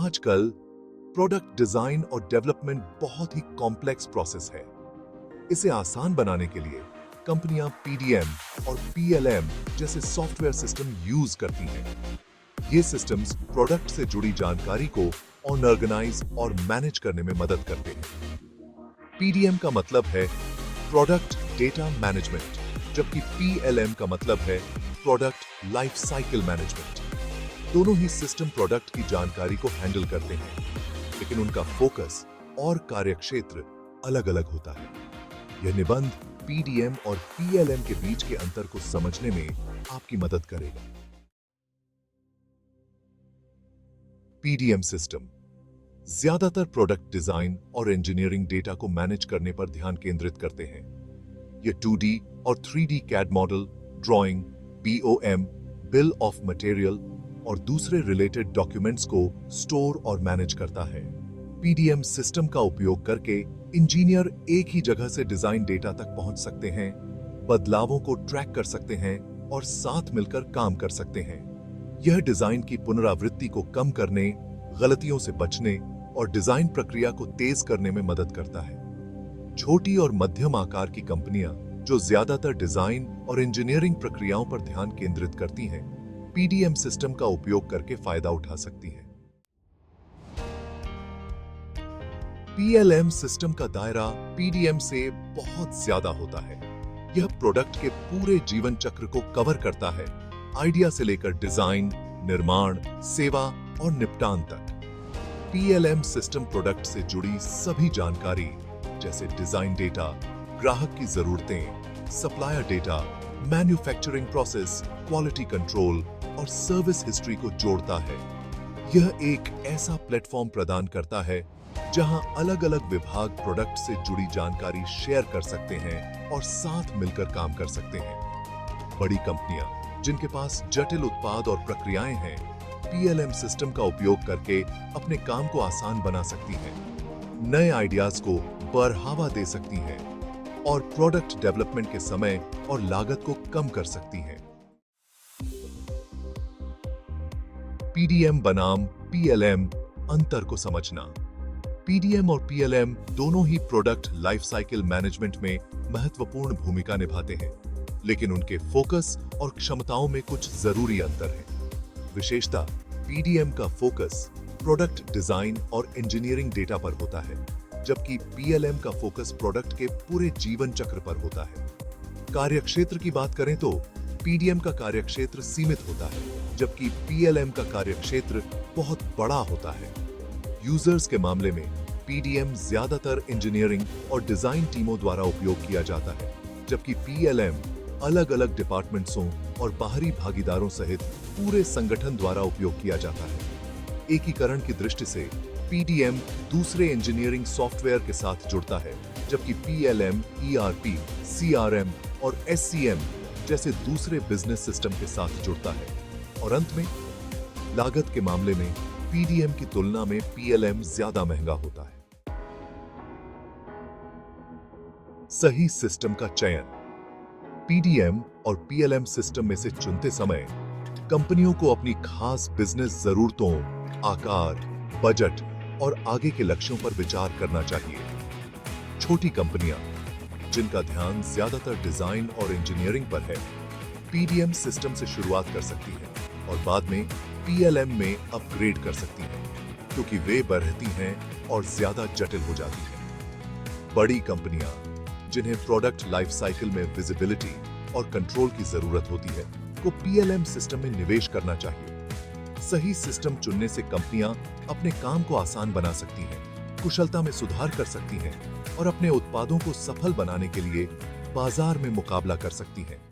आजकल product design और development बहुत ही कॉम्प्लेक्स प्रोसेस है। इसे आसान बनाने के लिए कंपनियां पीडीएम और पीएलएम जैसे सॉफ्टवेयर सिस्टम यूज करती हैं। ये सिस्टम्स प्रोडक्ट से जुड़ी जानकारी को ऑर्गेनाइज और मैनेज करने में मदद करते हैं। पीडीएम का मतलब है प्रोडक्ट डेटा मैनेजमेंट, जबकि पीएलएम का मतलब है प्रोडक्ट लाइफ साइकिल मैनेजमेंट। दोनों ही सिस्टम प्रोडक्ट की जानकारी को हैंडल करते हैं, लेकिन उनका फोकस और कार्यक्षेत्र अलग-अलग होता है। यह निबंध पीडीएम और पीएलएम के बीच के अंतर को समझने में आपकी मदद करेगा। पीडीएम सिस्टम ज्यादातर प्रोडक्ट डिजाइन और इंजीनियरिंग डेटा को मैनेज करने पर ध्यान केंद्रित करते हैं। यह 2D और 3D CAD model, drawing, BOM, bill of material और दूसरे रिलेटेड डॉक्यूमेंट्स को स्टोर और मैनेज करता है। पीडीएम सिस्टम का उपयोग करके इंजीनियर एक ही जगह से डिजाइन डेटा तक पहुंच सकते हैं, बदलावों को ट्रैक कर सकते हैं और साथ मिलकर काम कर सकते हैं। यह डिजाइन की पुनरावृत्ति को कम करने, गलतियों से बचने और डिजाइन प्रक्रिया को तेज करने में मदद करता है। छोटी और मध्यम आकार की कंपनियां जो ज्यादातर डिजाइन और इंजीनियरिंग प्रक्रियाओं पर ध्यान केंद्रित करती हैं, पीडीएम सिस्टम का उपयोग करके फायदा उठा सकती हैं। पीएलएम सिस्टम का दायरा पीडीएम से बहुत ज्यादा होता है। यह प्रोडक्ट के पूरे जीवन चक्र को कवर करता है, आइडिया से लेकर डिजाइन, निर्माण, सेवा और निपटान तक। पीएलएम सिस्टम प्रोडक्ट से जुड़ी सभी जानकारी जैसे डिजाइन डेटा, ग्राहक की जरूरतें, supplier data, manufacturing process, quality control और सर्विस हिस्ट्री को जोड़ता है। यह एक ऐसा प्लेटफॉर्म प्रदान करता है जहां अलग-अलग विभाग प्रोडक्ट से जुड़ी जानकारी शेयर कर सकते हैं और साथ मिलकर काम कर सकते हैं। बड़ी कंपनियां जिनके पास जटिल उत्पाद और प्रक्रियाएं हैं, पीएलएम सिस्टम का उपयोग करके अपने काम को आसान बना सकती हैं, नए आइडियाज को बढ़ावा दे सकती हैं और प्रोडक्ट डेवलपमेंट के समय और लागत को कम कर सकती हैं। पीडीएम बनाम पीएलएम अंतर को समझना। पीडीएम और पीएलएम दोनों ही प्रोडक्ट लाइफ साइकिल मैनेजमेंट में महत्वपूर्ण भूमिका निभाते हैं, लेकिन उनके फोकस और क्षमताओं में कुछ जरूरी अंतर है। विशेषता, पीडीएम का फोकस प्रोडक्ट डिजाइन और इंजीनियरिंग डेटा पर होता है, जबकि पीएलएम का फोकस प्रोडक्ट के पूरे जीवन चक्र पर होता है। कार्यक्षेत्र की बात करें तो पीडीएम का कार्यक्षेत्र सीमित होता है, जबकि पीएलएम का कार्यक्षेत्र बहुत बड़ा होता है। यूजर्स के मामले में पीडीएम ज्यादातर इंजीनियरिंग और डिजाइन टीमों द्वारा उपयोग किया जाता है, जबकि पीएलएम अलग-अलग डिपार्टमेंट्सों और बाहरी भागीदारों सहित पूरे संगठन द्वारा उपयोग किया जाता है। एकीकरण की दृष्टि से पीडीएम दूसरे इंजीनियरिंग सॉफ्टवेयर के साथ जुड़ता है, जबकि पीएलएम ईआरपी, सीआरएम और एससीएम जैसे दूसरे बिजनेस सिस्टम के साथ जुड़ता है। और अंत में, लागत के मामले में पीडीएम की तुलना में पीएलएम ज्यादा महंगा होता है। सही सिस्टम का चयन। पीडीएम और पीएलएम सिस्टम में से चुनते समय कंपनियों को अपनी खास बिजनेस जरूरतों, आकार, बजट और आगे के लक्ष्यों पर विचार करना चाहिए। छोटी कंपनियां जिनका ध्यान ज्यादातर डिजाइन और इंजीनियरिंग पर है, पीडीएम सिस्टम से शुरुआत कर सकती हैं और बाद में पीएलएम में अपग्रेड कर सकती हैं, क्योंकि वे बढ़ती हैं और ज्यादा जटिल हो जाती हैं। बड़ी कंपनियां जिन्हें प्रोडक्ट लाइफ साइकिल में विजिबिलिटी और कंट्रोल की जरूरत होती है, को पीएलएम सिस्टम में निवेश करना चाहिए। सही सिस्टम चुनने से कंपनियां अपने काम को आसान बना सकती हैं, कुशलता में सुधार कर सकती हैं और अपने उत्पादों को सफल बनाने के लिए बाजार में मुकाबला कर सकती हैं।